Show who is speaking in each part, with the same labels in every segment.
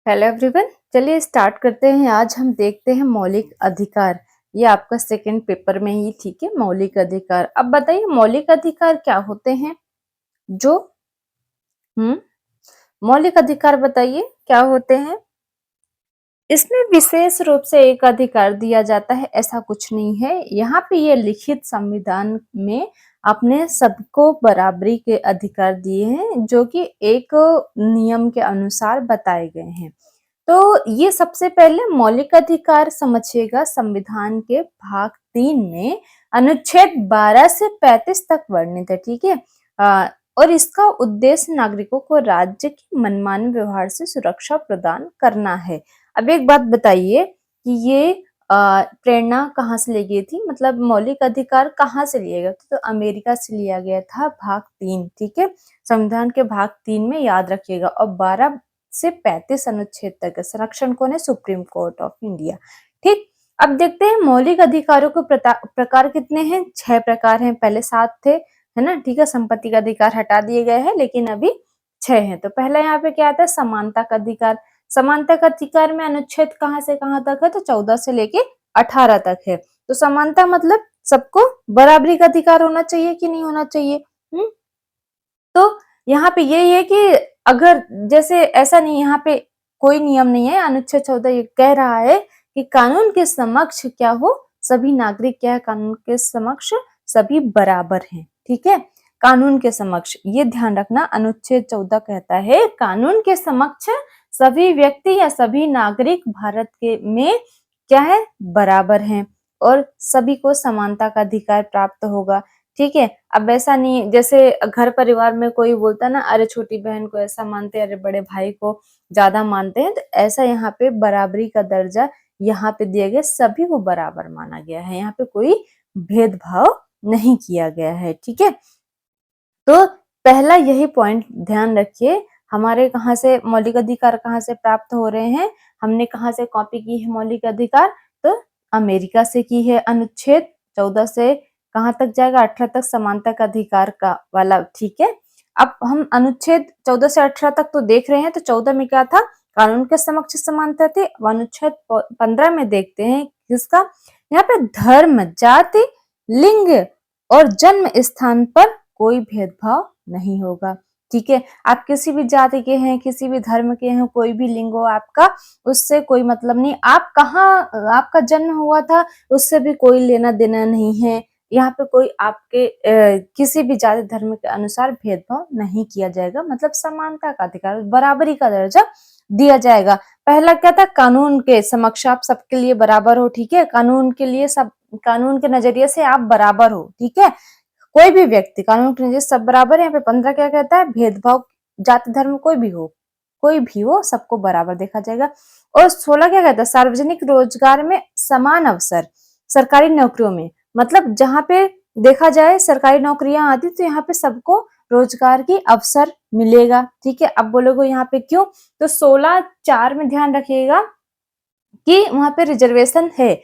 Speaker 1: Hello everyone, चलिए start करते हैं। आज हम देखते हैं मौलिक अधिकार। ये आपका सेकंड पेपर में ही ठीक है, मौलिक अधिकार। अब बताइए मौलिक अधिकार क्या होते हैं? जो मौलिक अधिकार बताइए क्या होते हैं? इसमें विशेष रूप से एक अधिकार दिया जाता है ऐसा कुछ नहीं है। यहाँ पे ये लिखित संविधान में अपने सबको बराबरी के अधिकार दिए हैं, जो कि एक नियम के अनुसार बताए गए हैं। तो ये सबसे पहले मौलिक अधिकार समझिएगा। संविधान के भाग 3 में अनुच्छेद 12 से 35 तक वर्णित है, ठीक है। और इसका उद्देश्य नागरिकों को राज्य की मनमाने व्यवहार से सुरक्षा प्रदान करना है। अब एक बात बताइए कि ये प्रेरणा कहाँ से ली गई थी, मतलब मौलिक अधिकार कहाँ से लिया गया था? तो अमेरिका से लिया गया था, भाग 3, ठीक है। संविधान के भाग 3 में याद रखिएगा। और 12 से 35 अनुच्छेद तक संरक्षण कौन है? सुप्रीम कोर्ट ऑफ इंडिया, ठीक। अब देखते हैं मौलिक अधिकारों के प्रकार कितने हैं? 6 प्रकार हैं। पहले 7 थे, है ना, ठीक है। संपत्ति का अधिकार हटा दिए गए हैं, लेकिन अभी 6 हैं। तो पहला यहाँ पे क्या आता है? समानता का अधिकार। समानता का अधिकार में अनुच्छेद कहाँ से कहाँ तक है? तो 14 से लेके 18 तक है। तो समानता मतलब सबको बराबरी का अधिकार होना चाहिए कि नहीं होना चाहिए? तो यहाँ पे यही है कि अगर जैसे ऐसा नहीं, यहाँ पे कोई नियम नहीं है। अनुच्छेद 14 ये कह रहा है कि कानून के समक्ष क्या हो? सभी नागरिक क्या है? कानून के समक्ष सभी बराबर हैं, ठीक है। कानून के समक्ष ये ध्यान रखना, अनुच्छेद 14 कहता है कानून के समक्ष सभी व्यक्ति या सभी नागरिक भारत के में क्या है? बराबर हैं और सभी को समानता का अधिकार प्राप्त होगा, ठीक है। अब ऐसा नहीं जैसे घर परिवार में कोई बोलता ना, अरे छोटी बहन को ऐसा मानते हैं, अरे बड़े भाई को ज्यादा मानते हैं, तो ऐसा यहाँ पे बराबरी का दर्जा यहाँ पे दिया गया, सभी को बराबर माना गया है। यहाँ पे कोई भेदभाव नहीं किया गया है, ठीक है। तो पहला यही पॉइंट ध्यान रखिए। हमारे कहाँ से मौलिक अधिकार कहाँ से प्राप्त हो रहे हैं? हमने कहाँ से कॉपी की है मौलिक अधिकार? तो अमेरिका से की है। अनुच्छेद 14 से कहाँ तक जाएगा? 18 तक समानता का अधिकार का वाला, ठीक है। अब हम अनुच्छेद 14 से 18 तक तो देख रहे हैं। तो 14 में क्या था? कानून के समक्ष समानता थी। अनुच्छेद 15 में देखते हैं किसका? यहाँ पे धर्म, जाति, लिंग और जन्म स्थान पर कोई भेदभाव नहीं होगा, ठीक है। आप किसी भी जाति के हैं, किसी भी धर्म के हैं, कोई भी लिंग हो आपका, उससे कोई मतलब नहीं। आप कहाँ आपका जन्म हुआ था, उससे भी कोई लेना देना नहीं है। यहाँ पे कोई आपके किसी भी जाति धर्म के अनुसार भेदभाव नहीं किया जाएगा। मतलब समानता का अधिकार, बराबरी का दर्जा दिया जाएगा। पहला क्या था? कानून के समक्ष आप सबके लिए बराबर हो, ठीक है। कानून के लिए सब, कानून के नजरिए से आप बराबर हो, ठीक है। कोई भी व्यक्ति कानून के नजरिए सब बराबर है। यहाँ पे 15 क्या कहता है? भेदभाव जाति धर्म कोई भी हो सबको बराबर देखा जाएगा। और 16 क्या कहता है? सार्वजनिक रोजगार में समान अवसर। सरकारी नौकरियों में, मतलब जहाँ पे देखा जाए सरकारी नौकरियां आती, तो यहाँ पे सबको रोजगार की अवसर मिलेगा, ठीक है। अब बोलोगे यहाँ पे क्यों? तो 16(4) में ध्यान रखिएगा कि वहां पे रिजर्वेशन है।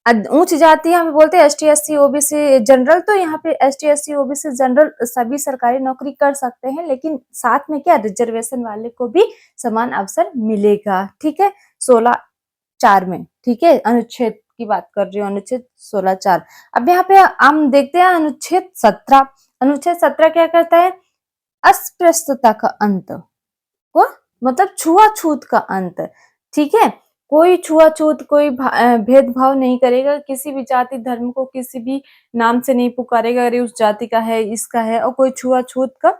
Speaker 1: उच्च जाति हम बोलते हैं एसटी एससी ओबीसी जनरल, तो यहाँ पे एसटी एससी ओबीसी जनरल सभी सरकारी नौकरी कर सकते हैं, लेकिन साथ में क्या? रिजर्वेशन वाले को भी समान अवसर मिलेगा, ठीक है। 16(4) में, ठीक है। अनुच्छेद की बात कर रही हूँ, अनुच्छेद 16(4). अब यहाँ पे हम देखते हैं अनुच्छेद 17। अनुच्छेद 17 क्या करता है? अस्पृश्यता का अंत को, मतलब छुआछूत का अंत, ठीक है। कोई छुआछूत, कोई भेदभाव नहीं करेगा। किसी भी जाति धर्म को किसी भी नाम से नहीं पुकारेगा, अरे उस जाति का है, इसका है। और कोई छुआछूत का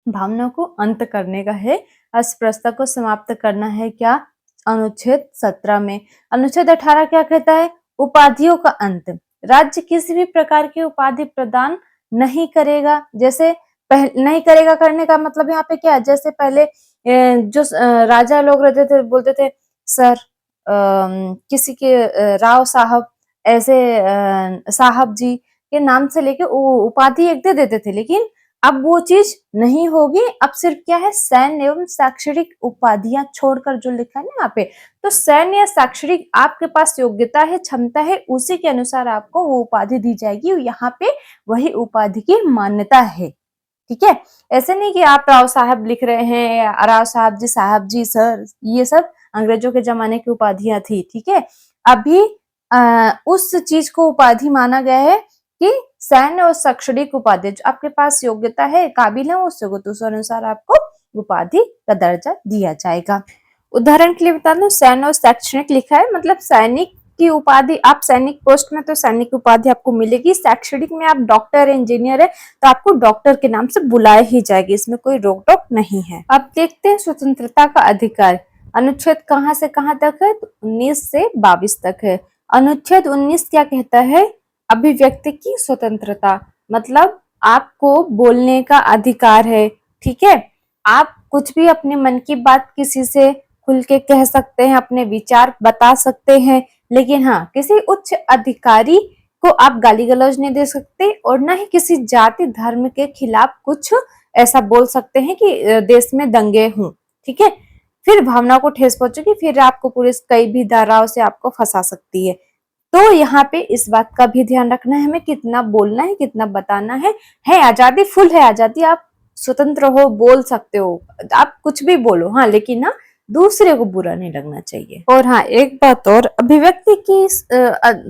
Speaker 1: भावना को अंत करने का है, अस्पृश्यता को समाप्त करना है। क्या? अनुच्छेद 17 में। अनुच्छेद 18 क्या कहता है? उपाधियों का अंत। राज्य किसी भी प्रकार की उपाधि प्रदान नहीं करेगा। जैसे नहीं करेगा, करने का मतलब यहाँ पे क्या है? जैसे पहले जो राजा लोग रहते थे, बोलते थे सर, किसी के राव साहब, ऐसे साहब जी के नाम से लेके उपाधि एक दे देते थे। लेकिन अब वो चीज नहीं होगी। अब सिर्फ क्या है? सैन्य एवं शैक्षणिक उपाधियां छोड़कर, जो लिखा है ना यहाँ पे, तो सैन्य या शैक्षणिक आपके पास योग्यता है, क्षमता है, उसी के अनुसार आपको वो उपाधि दी जाएगी। यहाँ पे वही उपाधि की मान्यता है, ठीक है। ऐसे नहीं कि आप राव साहब लिख रहे हैं, राव साहब जी सर, ये सब अंग्रेजों के जमाने की उपाधियां थी, ठीक है। अभी उस चीज को उपाधि माना गया है कि सैन्य और शैक्षणिक उपाधि, जो आपके पास योग्यता है, काबिल है, उस योग्यता अनुसार आपको उपाधि का दर्जा दिया जाएगा। उदाहरण के लिए बता दूं, सैन्य और शैक्षणिक लिखा है, मतलब सैनिक की उपाधि, आप सैनिक पोस्ट में तो सैनिक उपाधि आपको मिलेगी। शैक्षणिक में आप डॉक्टर इंजीनियर है तो आपको डॉक्टर के नाम से बुलाया ही जाएगी, इसमें कोई रोक टोक नहीं है। अब देखते हैं स्वतंत्रता का अधिकार। अनुच्छेद कहाँ से कहाँ तक है? तो 19 से 22 तक है। अनुच्छेद 19 क्या कहता है? अभिव्यक्ति की स्वतंत्रता, मतलब आपको बोलने का अधिकार है, ठीक है। आप कुछ भी अपने मन की बात किसी से खुल के कह सकते हैं, अपने विचार बता सकते हैं, लेकिन हाँ, किसी उच्च अधिकारी को आप गाली गलौज नहीं दे सकते और ना ही किसी जाति धर्म के खिलाफ कुछ ऐसा बोल सकते हैं कि देश में दंगे हों, ठीक है। फिर भावना को ठेस पहुंचेगी, फिर आपको पुलिस कई भी धाराओं से आपको फंसा सकती है। तो यहाँ पे इस बात का भी ध्यान रखना है हमें, कितना बोलना है, कितना बताना है आजादी, फुल है आजादी, आप स्वतंत्र हो, बोल सकते हो, आप कुछ भी बोलो, हाँ, लेकिन ना दूसरे को बुरा नहीं लगना चाहिए। और हाँ, एक बात और, अभिव्यक्ति की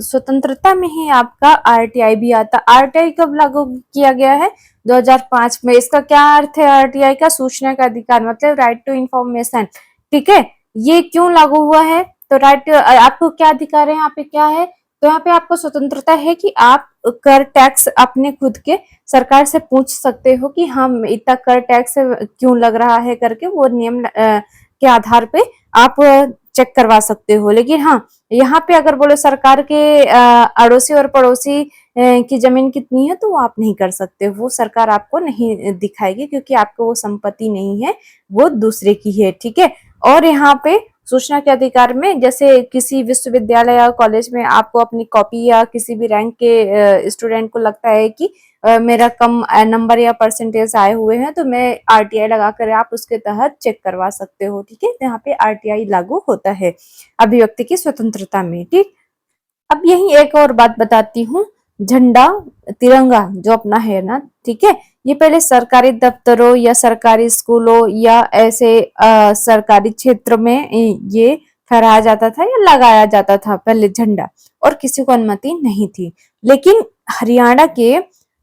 Speaker 1: स्वतंत्रता में ही आपका आरटीआई भी आता। आरटीआई कब लागू किया गया है? 2005 में। इसका क्या अर्थ है आरटीआई का? सूचना का अधिकार, मतलब राइट टू इंफॉर्मेशन, ठीक है। ये क्यों लागू हुआ है? तो राइट, आपको क्या अधिकार है यहाँ पे, क्या है? तो यहाँ पे आपको स्वतंत्रता है कि आप कर टैक्स अपने खुद के सरकार से पूछ सकते हो कि हम इतना कर टैक्स क्यों लग रहा है करके, वो नियम के आधार पे आप चेक करवा सकते हो। लेकिन हाँ, यहाँ पे अगर बोलो सरकार के अड़ोसी और पड़ोसी की जमीन कितनी है, तो वो आप नहीं कर सकते, वो सरकार आपको नहीं दिखाएगी, क्योंकि आपको वो संपत्ति नहीं है, वो दूसरे की है, ठीक है। और यहाँ पे सूचना के अधिकार में, जैसे किसी विश्वविद्यालय या कॉलेज में आपको अपनी कॉपी या किसी भी रैंक के स्टूडेंट को लगता है कि मेरा कम नंबर या परसेंटेज आए हुए हैं, तो मैं आरटीआई लगाकर आप उसके तहत चेक करवा सकते हो, ठीक है। तो यहाँ पे आरटीआई लागू होता है अभिव्यक्ति की स्वतंत्रता में, ठीक। अब यही एक और बात बताती हूँ, झंडा, तिरंगा जो अपना है ना, ठीक है, ये पहले सरकारी दफ्तरों या सरकारी स्कूलों या ऐसे सरकारी क्षेत्र में ये फहराया जाता था या लगाया जाता था पहले झंडा, और किसी को अनुमति नहीं थी। लेकिन हरियाणा के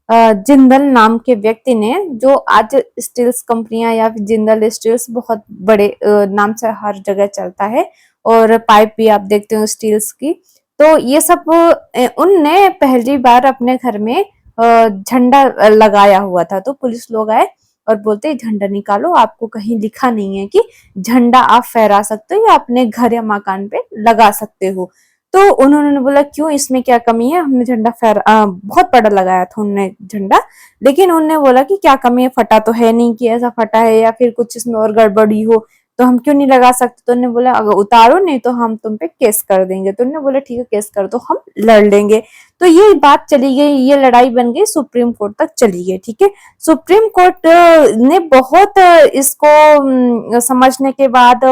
Speaker 1: जिंदल नाम के व्यक्ति ने, जो आज स्टील्स कंपनियां या जिंदल स्टील्स बहुत बड़े नाम से हर जगह चलता है, और पाइप भी आप देखते हो स्टील्स की, तो ये सब उनने पहली बार अपने घर में झंडा लगाया हुआ था। तो पुलिस लोग आए और बोलते झंडा निकालो, आपको कहीं लिखा नहीं है कि झंडा आप फहरा सकते हो या अपने घर या मकान पे लगा सकते हो। तो उन्होंने बोला क्यों, इसमें क्या कमी है, हमने झंडा बहुत बड़ा लगाया था उन्होंने झंडा, लेकिन उन्होंने बोला कि क्या कमी है, फटा तो है नहीं कि ऐसा फटा है या फिर कुछ इसमें और गड़बड़ी हो, तो हम क्यों नहीं लगा सकते। तो उन्होंने बोला अगर उतारो नहीं तो हम तुम पे केस कर देंगे। तो उन्होंने बोला ठीक है केस कर दो, हम लड़ लेंगे। तो ये बात चली गई, ये लड़ाई बन गई, सुप्रीम कोर्ट तक चली गई, ठीक है। सुप्रीम कोर्ट ने बहुत इसको समझने के बाद,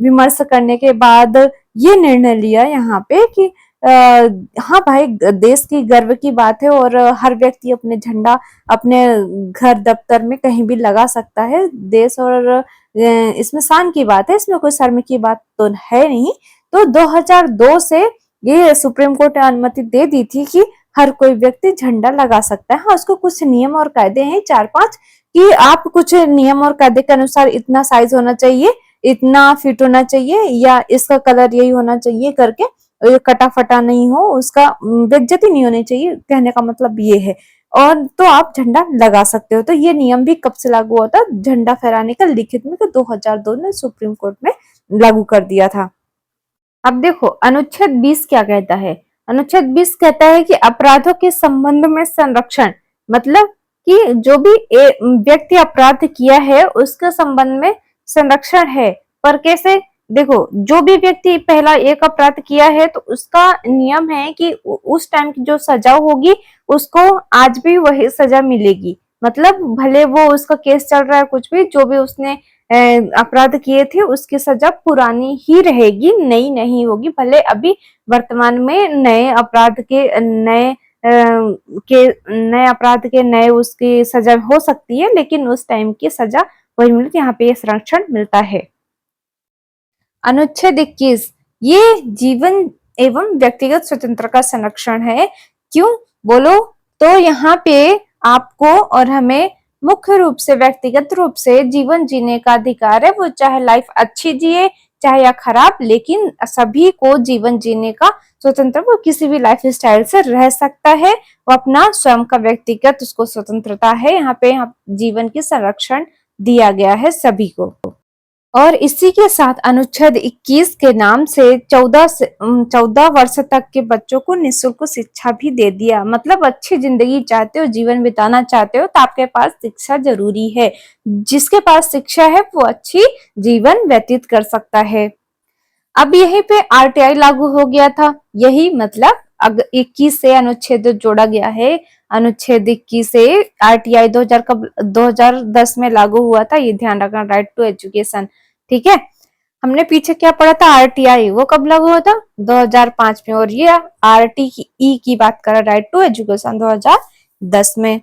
Speaker 1: विमर्श करने के बाद ये निर्णय लिया यहाँ पे कि हाँ भाई, देश की गर्व की बात है और हर व्यक्ति अपने झंडा अपने घर दफ्तर में कहीं भी लगा सकता है। देश और इसमें शान की बात है, इसमें कोई शर्म की बात तो है नहीं। तो 2002 से ये सुप्रीम कोर्ट ने अनुमति दे दी थी कि हर कोई व्यक्ति झंडा लगा सकता है। हाँ, उसको कुछ नियम और कायदे हैं 4-5 कि आप कुछ नियम और कायदे के अनुसार इतना साइज होना चाहिए, इतना फिट होना चाहिए, या इसका कलर यही होना चाहिए करके, ये कटा फटा नहीं हो, उसका बेइज्जती नहीं होनी चाहिए, कहने का मतलब ये है। और तो आप झंडा लगा सकते हो। तो ये नियम भी कब से लागू हुआ था? झंडा फहराने का लिखित में 2002 में सुप्रीम कोर्ट में लागू कर दिया था। अब देखो अनुच्छेद 20 क्या कहता है। अनुच्छेद 20 कहता है कि अपराधों के संबंध में संरक्षण, मतलब कि जो भी व्यक्ति अपराध किया है उसके संबंध में संरक्षण है। पर कैसे? देखो, जो भी व्यक्ति पहला एक अपराध किया है तो उसका नियम है कि उस टाइम की जो सजा होगी उसको आज भी वही सजा मिलेगी। मतलब भले वो उसका केस चल रहा है, कुछ भी, जो भी उसने अपराध किए थे उसकी सजा पुरानी ही रहेगी, नई नहीं होगी। भले अभी वर्तमान में नए अपराध के नए के नए अपराध के नए उसकी सजा हो सकती है, लेकिन उस टाइम की सजा वही मिलती है, यहाँ पे ये संरक्षण मिलता है। अनुच्छेद 21 ये जीवन एवं व्यक्तिगत स्वतंत्रता का संरक्षण है। क्यों बोलो तो यहाँ पे आपको और हमें मुख्य रूप से व्यक्तिगत रूप से जीवन जीने का अधिकार है। वो चाहे लाइफ अच्छी जिए चाहे या खराब, लेकिन सभी को जीवन जीने का स्वतंत्र, वो किसी भी लाइफ स्टाइल से रह सकता है। वो अपना स्वयं का व्यक्तिगत उसको स्वतंत्रता है। यहाँ पे जीवन की संरक्षण दिया गया है सभी को। और इसी के साथ अनुच्छेद 21 के नाम से 14 वर्ष तक के बच्चों को निःशुल्क शिक्षा भी दे दिया। मतलब अच्छी जिंदगी चाहते हो, जीवन बिताना चाहते हो, तो आपके पास शिक्षा जरूरी है। जिसके पास शिक्षा है वो अच्छी जीवन व्यतीत कर सकता है। अब यहीं पे आरटीआई लागू हो गया था। यही मतलब 21 से अनुच्छेद जोड़ा गया है। अनुच्छेद 21 से आरटीआई 2010 में लागू हुआ था। ये ध्यान रखना, राइट टू एजुकेशन। ठीक है, हमने पीछे क्या पढ़ा था, आरटीआई वो कब लागू हुआ था, 2005 में। और ये आरटीई की बात कर रहा, राइट टू एजुकेशन, 2010 में।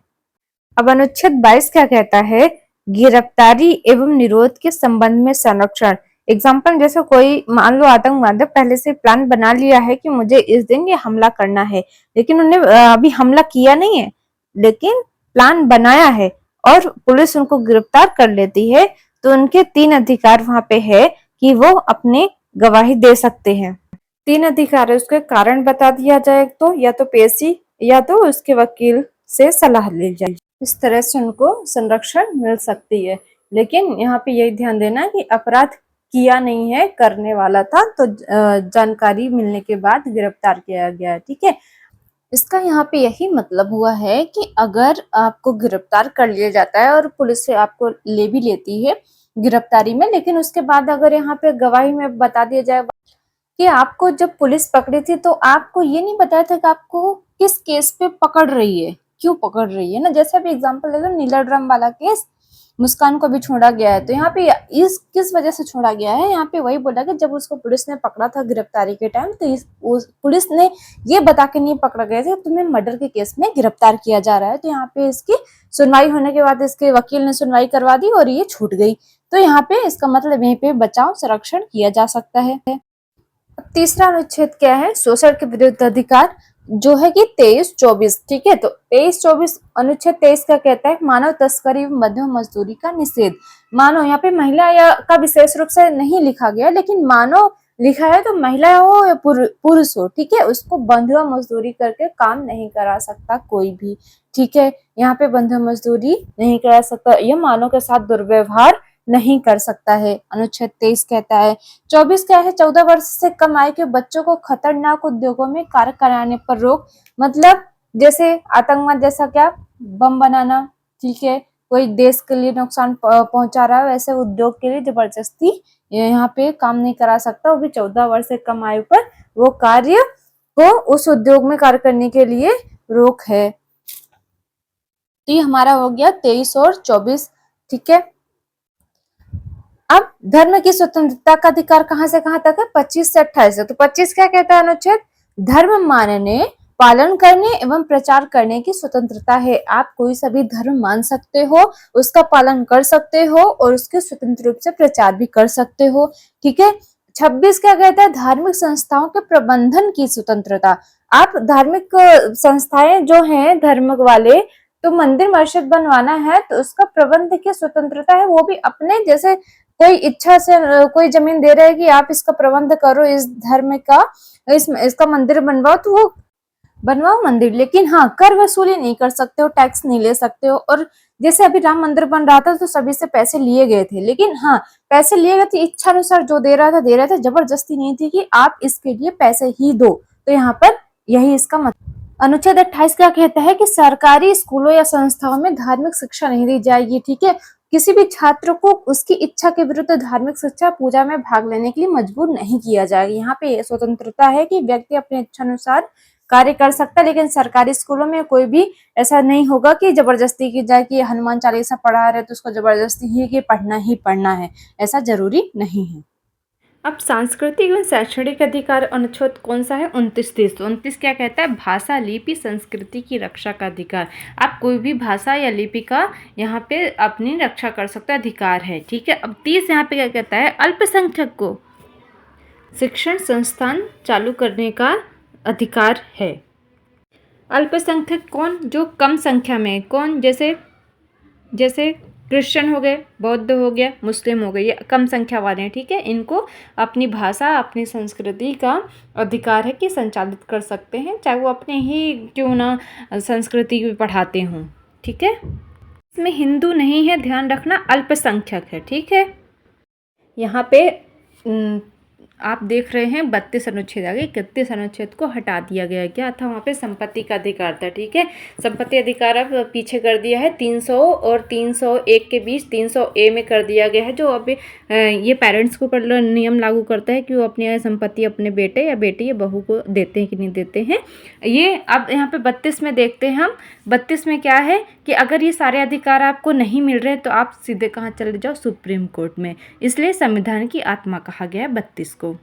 Speaker 1: अब अनुच्छेद 22 क्या कहता है, गिरफ्तारी एवं निरोध के संबंध में संरक्षण। एग्जाम्पल, जैसे कोई मान लो आतंकवादी पहले से प्लान बना लिया है कि मुझे इस दिन ये हमला करना है, लेकिन उन्हें अभी हमला किया नहीं है, लेकिन प्लान बनाया है और पुलिस उनको गिरफ्तार कर लेती है, तो उनके 3 अधिकार वहां पे है कि वो अपने गवाही दे सकते हैं। 3 अधिकार है, उसके कारण बता दिया जाए तो, या तो पेशी, या तो उसके वकील से सलाह ली जाए। इस तरह से उनको संरक्षण मिल सकती है। लेकिन यहाँ पे यही ध्यान देना कि अपराध किया नहीं है, करने वाला था, तो जानकारी मिलने के बाद गिरफ्तार किया गया है। ठीक है, इसका यहाँ पे यही मतलब हुआ है कि अगर आपको गिरफ्तार कर लिया जाता है और पुलिस से आपको ले भी लेती है गिरफ्तारी में, लेकिन उसके बाद अगर यहाँ पे गवाही में बता दिया जाए कि आपको जब पुलिस पकड़ी थी तो आपको ये नहीं बताया था कि आपको किस केस पे पकड़ रही है, क्यों पकड़ रही है ना। जैसे अभी एग्जांपल ले लो, नीला ड्रम वाला केस, मुस्कान को भी छोड़ा गया है, तो यहाँ पे इस किस वजह से छोड़ा गया है, यहाँ पे वही बोला कि जब उसको पुलिस ने पकड़ा था गिरफ्तारी के टाइम, तो पुलिस ने ये बता के नहीं पकड़ा गया था तुम्हें मर्डर के केस में गिरफ्तार किया जा रहा है। तो यहाँ पे इसकी सुनवाई होने के बाद इसके वकील ने सुनवाई करवा दी और ये छूट गई। तो यहाँ पे इसका मतलब यहीं पे बचाव संरक्षण किया जा सकता है। तीसरा अनुच्छेद क्या है, शोषण के विरुद्ध अधिकार, जो है कि 23-24। ठीक है, तो 23-24 अनुच्छेद 23 का कहता है मानव तस्करी मध्यम मजदूरी का निषेध। मानव, यहाँ पे महिला या का विशेष रूप से नहीं लिखा गया, लेकिन मानव लिखा है तो महिला हो या पुरुष हो, ठीक है, उसको बंधुआ मजदूरी करके काम नहीं करा सकता कोई भी। ठीक है, यहाँ पे बंधुआ मजदूरी नहीं करा सकता, यह मानव के साथ दुर्व्यवहार नहीं कर सकता है, अनुच्छेद 23 कहता है। 24 क्या है, 14 वर्ष से कम आयु के बच्चों को खतरनाक उद्योगों में कार्य कराने पर रोक। मतलब जैसे आतंकवाद, जैसा क्या बम बनाना, ठीक है, कोई देश के लिए नुकसान पहुंचा रहा है, वैसे उद्योग के लिए जबरदस्ती यहाँ पे काम नहीं करा सकता, वो भी 14 वर्ष से कम आयु पर वो कार्य को उस उद्योग में कार्य करने के लिए रोक है। तो ये हमारा हो गया 23 और 24। ठीक है, अब धर्म की स्वतंत्रता का अधिकार कहां से कहां तक है, 25 से 28। तो 25 क्या कहता है अनुच्छेद, धर्म मानने, पालन करने एवं प्रचार करने की स्वतंत्रता है। आप कोई सा भी धर्म मान सकते हो, उसका पालन कर सकते हो और उसके स्वतंत्र रूप से प्रचार भी कर सकते हो। ठीक है, 26 क्या कहता है, धार्मिक संस्थाओं के प्रबंधन की स्वतंत्रता। आप धार्मिक संस्थाएं जो हैं धर्म वाले, तो मंदिर मस्जिद बनवाना है तो उसका प्रबंध की स्वतंत्रता है, वो भी अपने जैसे कोई इच्छा से कोई जमीन दे रहा है कि आप इसका प्रबंध करो, इस धर्म का इसका मंदिर बनवाओ, तो वो बनवाओ मंदिर, लेकिन हाँ कर वसूली नहीं कर सकते हो, टैक्स नहीं ले सकते हो। और जैसे अभी राम मंदिर बन रहा था तो सभी से पैसे लिए गए थे, लेकिन हाँ पैसे लिए गए थे इच्छा अनुसार, जो दे रहा था, जबरदस्ती नहीं थी कि आप इसके लिए पैसे ही दो। तो यहाँ पर यही इसका मतलब। अनुच्छेद 28 क्या कहता है कि सरकारी स्कूलों या संस्थाओं में धार्मिक शिक्षा नहीं दी जाएगी। ठीक है, किसी भी छात्र को उसकी इच्छा के विरुद्ध धार्मिक शिक्षा पूजा में भाग लेने के लिए मजबूर नहीं किया जाएगा। यहाँ पे स्वतंत्रता है कि व्यक्ति अपने इच्छा अनुसार कार्य कर सकता है, लेकिन सरकारी स्कूलों में कोई भी ऐसा नहीं होगा कि जबरदस्ती की जाए कि हनुमान चालीसा पढ़ा रहे तो उसको जबरदस्ती ही कि पढ़ना ही पढ़ना है, ऐसा जरूरी नहीं है। अब सांस्कृतिक एवं शैक्षणिक अधिकार अनुच्छेद कौन सा है? 29 क्या कहता है? भाषा, लिपि, संस्कृति की रक्षा का अधिकार। आप कोई भी भाषा या लिपि का यहाँ पे अपनी रक्षा कर सकते अधिकार है, ठीक है। अब 30 यहाँ पे क्या कहता है? अल्पसंख्यक को शिक्षण संस्थान चालू करने का अधिकार है। अल्पसंख्यक कौन? जो कम संख्या में, कौन? जैसे क्रिश्चियन हो गए, बौद्ध हो गया, मुस्लिम हो गए, ये कम संख्या वाले हैं, ठीक है। इनको अपनी भाषा, अपनी संस्कृति का अधिकार है कि संचालित कर सकते हैं, चाहे वो अपने ही क्यों ना संस्कृति भी पढ़ाते हों, ठीक है। इसमें हिंदू नहीं है, ध्यान रखना, अल्पसंख्यक है, ठीक है। यहाँ पे आप देख रहे हैं 32 अनुच्छेद आ गए, 31 अनुच्छेद को हटा दिया गया। क्या था वहाँ पे? संपत्ति का अधिकार था, ठीक है। संपत्ति अधिकार अब पीछे कर दिया है, 300 और 301 के बीच 300A में कर दिया गया है, जो अब ये पेरेंट्स के ऊपर नियम लागू करता है कि वो अपनी संपत्ति अपने बेटे या बेटी या बहू को देते हैं कि नहीं देते हैं। ये अब यहाँ पे 32 में देखते हैं हम। 32 में क्या है कि अगर ये सारे अधिकार आपको नहीं मिल रहे तो आप सीधे कहाँ चले जाओ? सुप्रीम कोर्ट में। इसलिए संविधान की आत्मा कहा गया है 32 को।